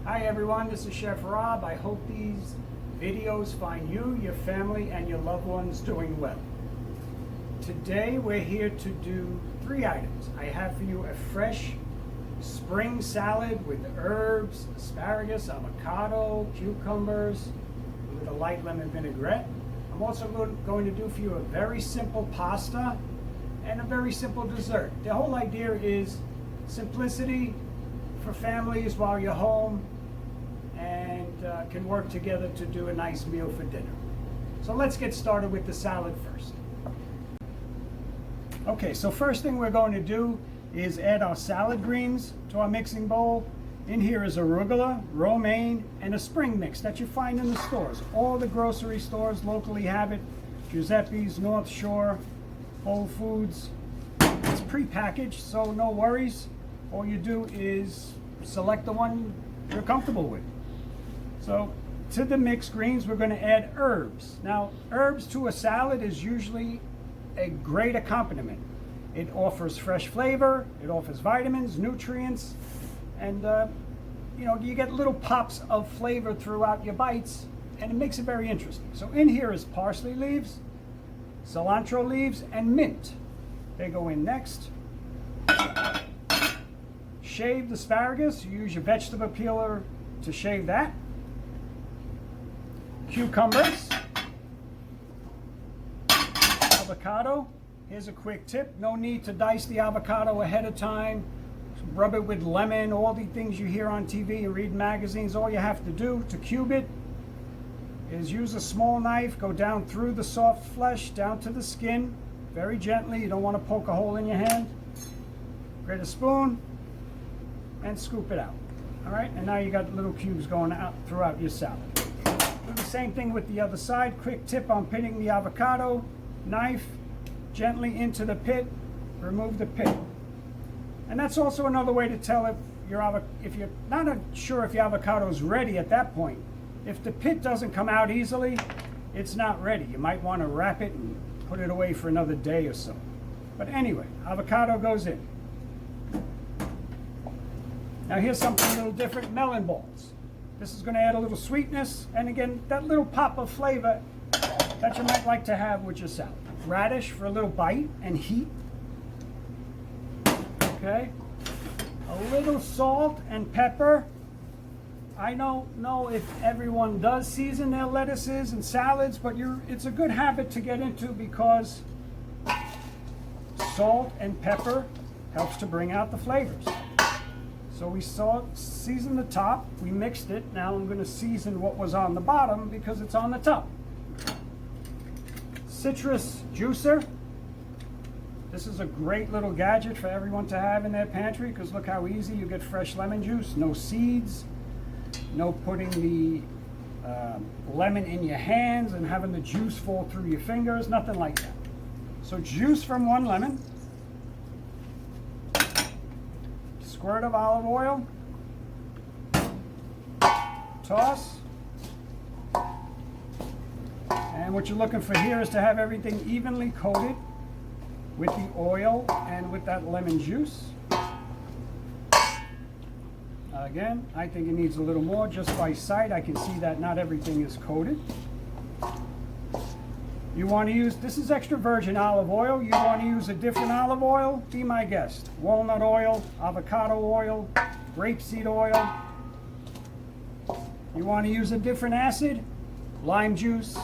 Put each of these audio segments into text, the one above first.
Hi everyone, this is Chef Rob. I hope these videos find you, your family, and your loved ones doing well. Today we're here to do 3 items. I have for you a fresh spring salad with herbs, asparagus, avocado, cucumbers, with a light lemon vinaigrette. I'm also going to do for you a very simple pasta and a very simple dessert. The whole idea is simplicity for families while you're home and can work together to do a nice meal for dinner. So let's get started with the salad first. Okay, so first thing we're going to do is add our salad greens to our mixing bowl. In here is arugula, romaine, and a spring mix that you find in the stores. All the grocery stores locally have it. Giuseppe's, North Shore, Whole Foods. It's pre-packaged, so no worries. All you do is select the one you're comfortable with. So to the mixed greens, we're going to add herbs. Now, herbs to a salad is usually a great accompaniment. It offers fresh flavor, it offers vitamins, nutrients, and you get little pops of flavor throughout your bites, and it makes it very interesting. So in here is parsley leaves, cilantro leaves, and mint. They go in next. Shaved asparagus, you use your vegetable peeler to shave that. Cucumbers. Avocado. Here's a quick tip. No need to dice the avocado ahead of time. Rub it with lemon, all the things you hear on TV and read in magazines. All you have to do to cube it is use a small knife, go down through the soft flesh, down to the skin, very gently. You don't want to poke a hole in your hand. Grate a spoon and scoop it out. All right, and now you got little cubes going out throughout your salad. Do the same thing with the other side. Quick tip on pitting the avocado. Knife gently into the pit, remove the pit. And that's also another way to tell if you're not sure if your avocado is ready at that point. If the pit doesn't come out easily, it's not ready. You might want to wrap it and put it away for another day or so. But anyway, avocado goes in. Now here's something a little different, melon balls. This is going to add a little sweetness, and again, that little pop of flavor that you might like to have with your salad. Radish for a little bite and heat. Okay. A little salt and pepper. I don't know if everyone does season their lettuces and salads, but it's a good habit to get into because salt and pepper helps to bring out the flavors. So we seasoned the top, we mixed it. Now I'm going to season what was on the bottom because it's on the top. Citrus juicer. This is a great little gadget for everyone to have in their pantry because look how easy you get fresh lemon juice. No seeds, no putting the lemon in your hands and having the juice fall through your fingers, nothing like that. So juice from 1 lemon. Squirt of olive oil. Toss. And what you're looking for here is to have everything evenly coated with the oil and with that lemon juice. Again, I think it needs a little more. Just by sight, I can see that not everything is coated. You want to use, this is extra virgin olive oil. You want to use a different olive oil? Be my guest. Walnut oil, avocado oil, rapeseed oil. You want to use a different acid? Lime juice.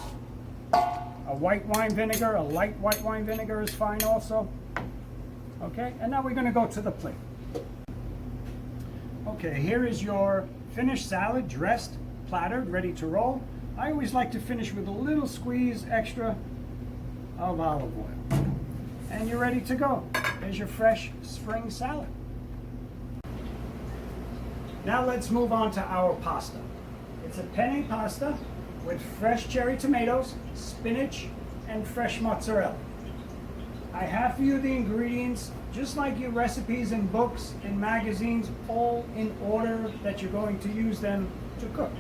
A white wine vinegar, a light white wine vinegar is fine also. Okay, and now we're going to go to the plate. Okay, here is your finished salad, dressed, plattered, ready to roll. I always like to finish with a little squeeze extra of olive oil. And you're ready to go. There's your fresh spring salad. Now let's move on to our pasta. It's a penne pasta with fresh cherry tomatoes, spinach, and fresh mozzarella. I have for you the ingredients, just like your recipes in books and magazines, all in order that you're going to use them to cook.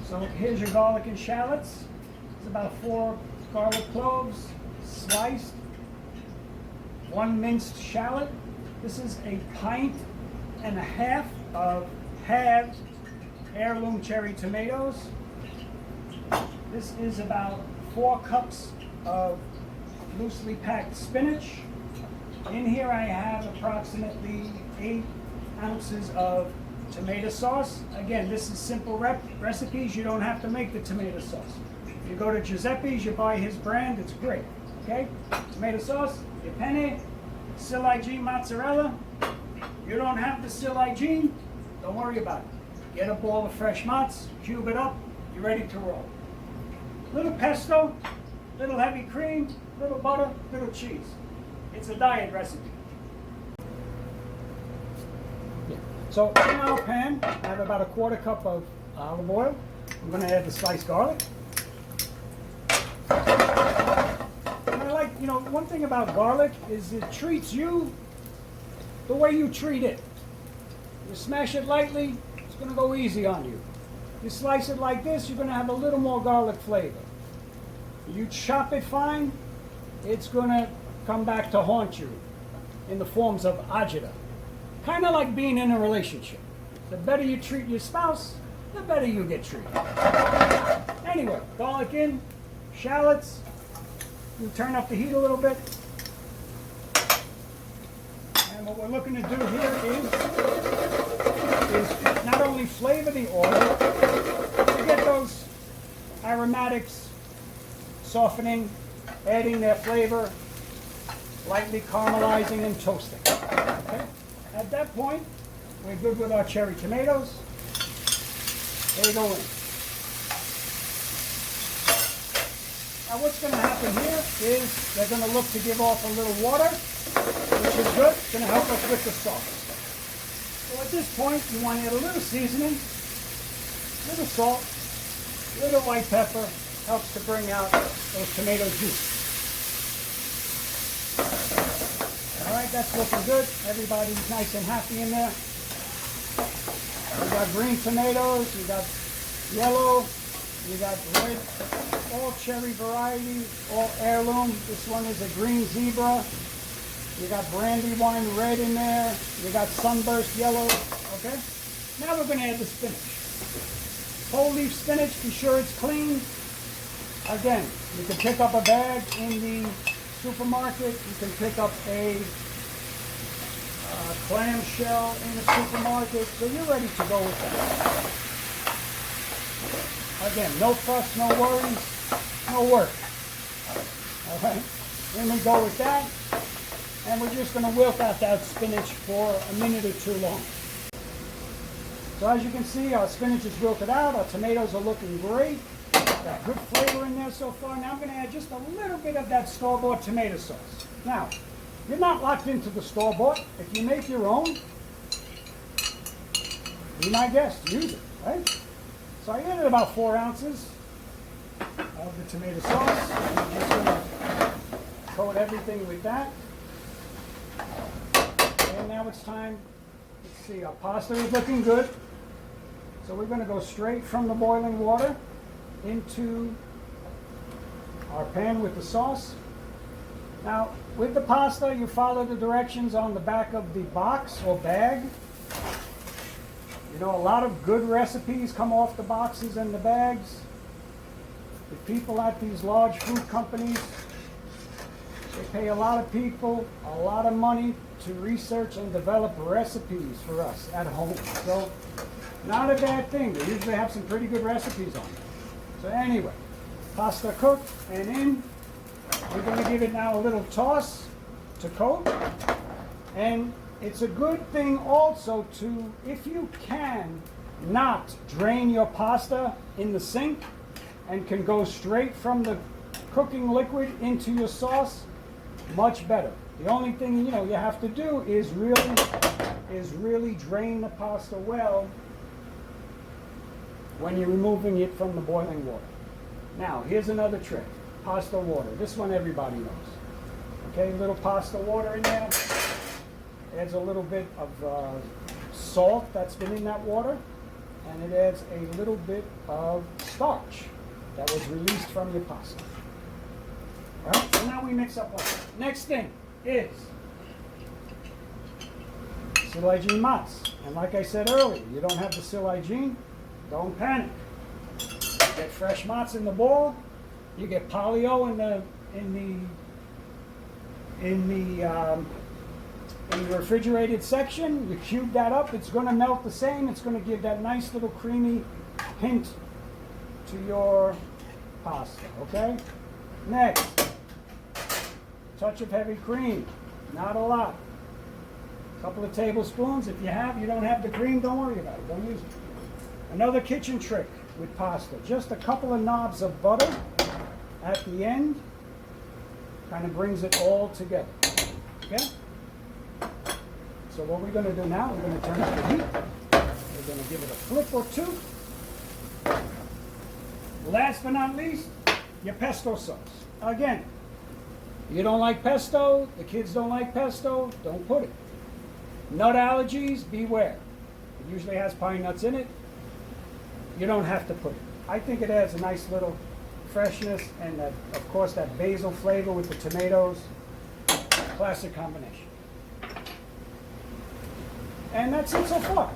So here's your garlic and shallots. It's about 4 garlic cloves, sliced. 1 minced shallot. This is a 1.5 pints of halved heirloom cherry tomatoes. This is about 4 cups of loosely packed spinach. In here I have approximately 8 ounces of tomato sauce. Again, this is simple recipes. You don't have to make the tomato sauce. If you go to Giuseppe's, you buy his brand, it's great. Okay? Tomato sauce, your penne, Sile mozzarella. You don't have the Sile, don't worry about it. Get a ball of fresh mozz, cube it up, you're ready to roll. Little pesto, little heavy cream, little butter, little cheese. It's a diet recipe. So in our pan, I have about a 1/4 cup of olive oil. I'm going to add the sliced garlic. And I like, one thing about garlic is it treats you the way you treat it. You smash it lightly, it's going to go easy on you. You slice it like this, you're going to have a little more garlic flavor. You chop it fine, it's going to come back to haunt you in the forms of agita. Kind of like being in a relationship. The better you treat your spouse, the better you get treated. Anyway, garlic in, shallots. You turn up the heat a little bit. And what we're looking to do here is not only flavor the oil, to get those aromatics softening, adding their flavor, lightly caramelizing and toasting. Okay? At that point, we're good with our cherry tomatoes. They go in. Now what's going to happen here is they're going to look to give off a little water, which is good. It's going to help us with the sauce. So at this point, you want to add a little seasoning, a little salt, a little white pepper. Helps to bring out those tomato juice. All right, that's looking good. Everybody's nice and happy in there. We got green tomatoes, we got yellow, we got red, all cherry varieties, all heirloom. This one is a green zebra. You got brandywine red in there. You got sunburst yellow. Okay? Now we're going to add the spinach. Whole leaf spinach, be sure it's clean. Again, you can pick up a bag in the supermarket. You can pick up a clamshell in the supermarket. So you're ready to go with that. Again, no fuss, no worries, no work. All right. Then we go with that. And we're just going to wilt out that spinach for a minute or two long. So as you can see, our spinach is wilted out. Our tomatoes are looking great. Got good flavor in there so far. Now I'm going to add just a little bit of that store-bought tomato sauce. Now, you're not locked into the store-bought. If you make your own, be my guest, use it, right? So I added about 4 ounces of the tomato sauce. I'm just going to coat everything with that. And now it's time, let's see, our pasta is looking good. So we're going to go straight from the boiling water into our pan with the sauce. Now, with the pasta, you follow the directions on the back of the box or bag. You know, a lot of good recipes come off the boxes and the bags. The people at these large food companies, they pay a lot of people a lot of money to research and develop recipes for us at home. So, not a bad thing. They usually have some pretty good recipes on it. So anyway, pasta cooked and in. We're going to give it now a little toss to coat. And it's a good thing also to, if you can, not drain your pasta in the sink and can go straight from the cooking liquid into your sauce, much better. The only thing you have to do is really drain the pasta well when you're removing it from the boiling water. Now, here's another trick. Pasta water. This one everybody knows. Okay, little pasta water in there. Adds a little bit of salt that's been in that water. And it adds a little bit of starch that was released from your pasta. All right, so now we mix up one. Next thing is Sile mozz. And like I said earlier, you don't have the Sile, Don't panic. You get fresh mozz in the bowl. You get polio in the refrigerated section. You cube that up. It's going to melt the same. It's going to give that nice little creamy hint to your pasta. Okay. Next, touch of heavy cream. Not a lot. A couple of tablespoons. If you don't have the cream, don't worry about it. Don't use it. Another kitchen trick with pasta. Just a couple of knobs of butter at the end. Kind of brings it all together. Okay? So what we're going to do now, we're going to turn up the heat. We're going to give it a flip or two. Last but not least, your pesto sauce. Again, you don't like pesto, the kids don't like pesto, don't put it. Nut allergies, beware. It usually has pine nuts in it. You don't have to put it. I think it adds a nice little freshness and, of course, that basil flavor with the tomatoes. Classic combination. And that's it so far.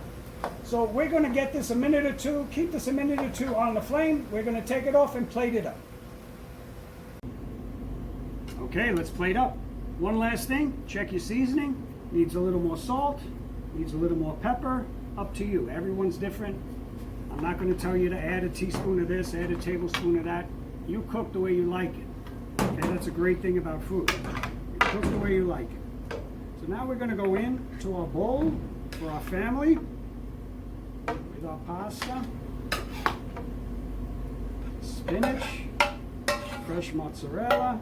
So we're going to get this a minute or two, keep this a minute or two on the flame. We're going to take it off and plate it up. Okay, let's plate up. One last thing, check your seasoning. Needs a little more salt, needs a little more pepper. Up to you. Everyone's different. I'm not going to tell you to add a teaspoon of this, add a tablespoon of that. You cook the way you like it. Okay, that's a great thing about food. You cook the way you like it. So now we're going to go in to our bowl for our family with our pasta, spinach, fresh mozzarella,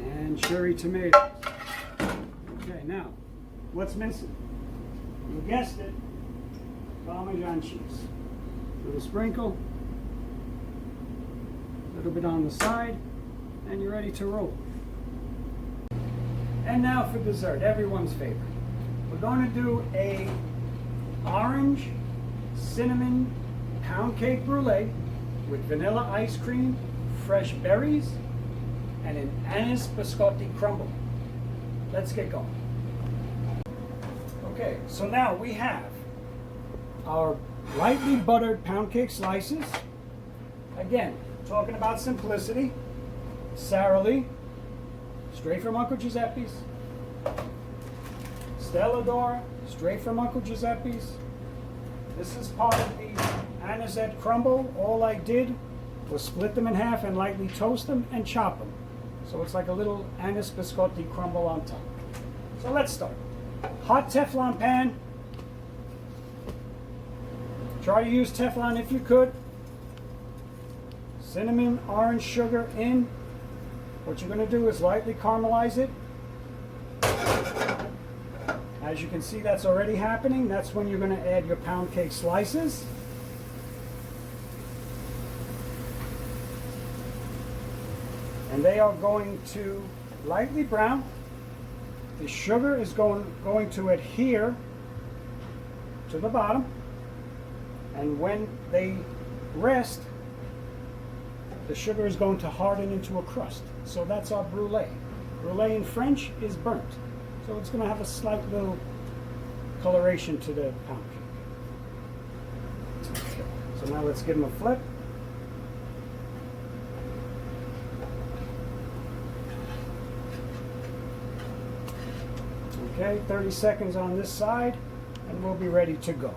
and cherry tomatoes. Okay, now, what's missing? You guessed it, Parmesan cheese. A little sprinkle, a little bit on the side, and you're ready to roll. And now for dessert, everyone's favorite. We're going to do a orange cinnamon pound cake brulee with vanilla ice cream, fresh berries, and an anise biscotti crumble. Let's get going. Okay, so now we have our lightly buttered pound cake slices. Again, talking about simplicity. Sara Lee, straight from Uncle Giuseppe's. Stella D'oro, straight from Uncle Giuseppe's. This is part of the anisette crumble. All I did was split them in half and lightly toast them and chop them. So it's like a little anise biscotti crumble on top. So let's start. Hot Teflon pan. Try to use Teflon if you could. Cinnamon, orange sugar in. What you're going to do is lightly caramelize it. As you can see, that's already happening. That's when you're going to add your pound cake slices. And they are going to lightly brown. The sugar is going to adhere to the bottom. And when they rest, the sugar is going to harden into a crust. So that's our brûlée. Brûlée in French is burnt. So it's going to have a slight little coloration to the pound cake. Okay. So now let's give them a flip. Okay, 30 seconds on this side, and we'll be ready to go.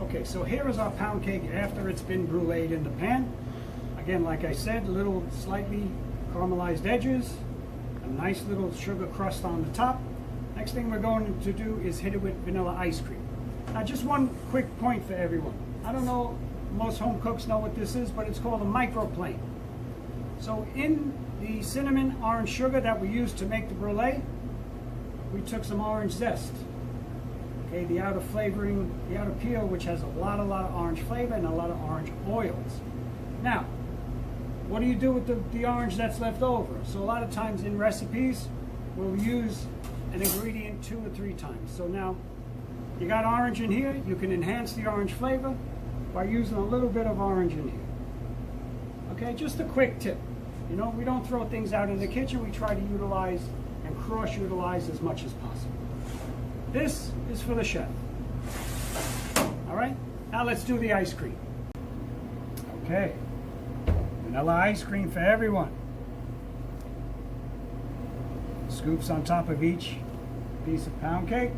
Okay, so here is our pound cake after it's been bruleed in the pan. Again, like I said, little slightly caramelized edges, a nice little sugar crust on the top. Next thing we're going to do is hit it with vanilla ice cream. Now, just one quick point for everyone. I don't know, most home cooks know what this is, but it's called a microplane. So in the cinnamon orange sugar that we used to make the brulee, we took some orange zest. Okay, the outer flavoring, the outer peel, which has a lot of orange flavor and a lot of orange oils. Now, what do you do with the orange that's left over? So a lot of times in recipes, we'll use an ingredient 2 or 3 times. So now, you got orange in here, you can enhance the orange flavor by using a little bit of orange in here. Okay, just a quick tip. You know, we don't throw things out in the kitchen, we try to utilize and cross-utilize as much as possible. This is for the chef. All right, now let's do the ice cream. Okay, vanilla ice cream for everyone. Scoops on top of each piece of pound cake.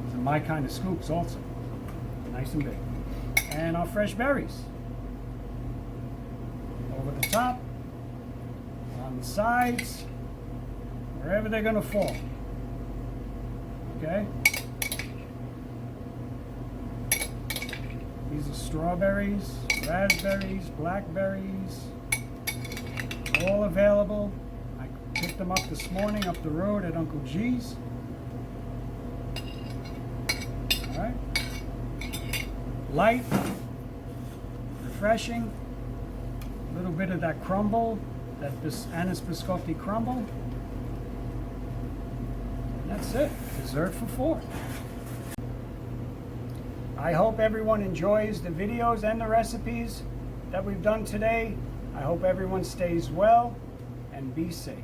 These are my kind of scoops also. Nice and big. And our fresh berries. Over the top, on the sides, wherever they're going to fall. Okay? These are strawberries, raspberries, blackberries, all available. I picked them up this morning up the road at Uncle G's. All right? Light, refreshing, a little bit of that crumble, that anise biscotti crumble. And that's it. Dessert for 4. I hope everyone enjoys the videos and the recipes that we've done today. I hope everyone stays well and be safe.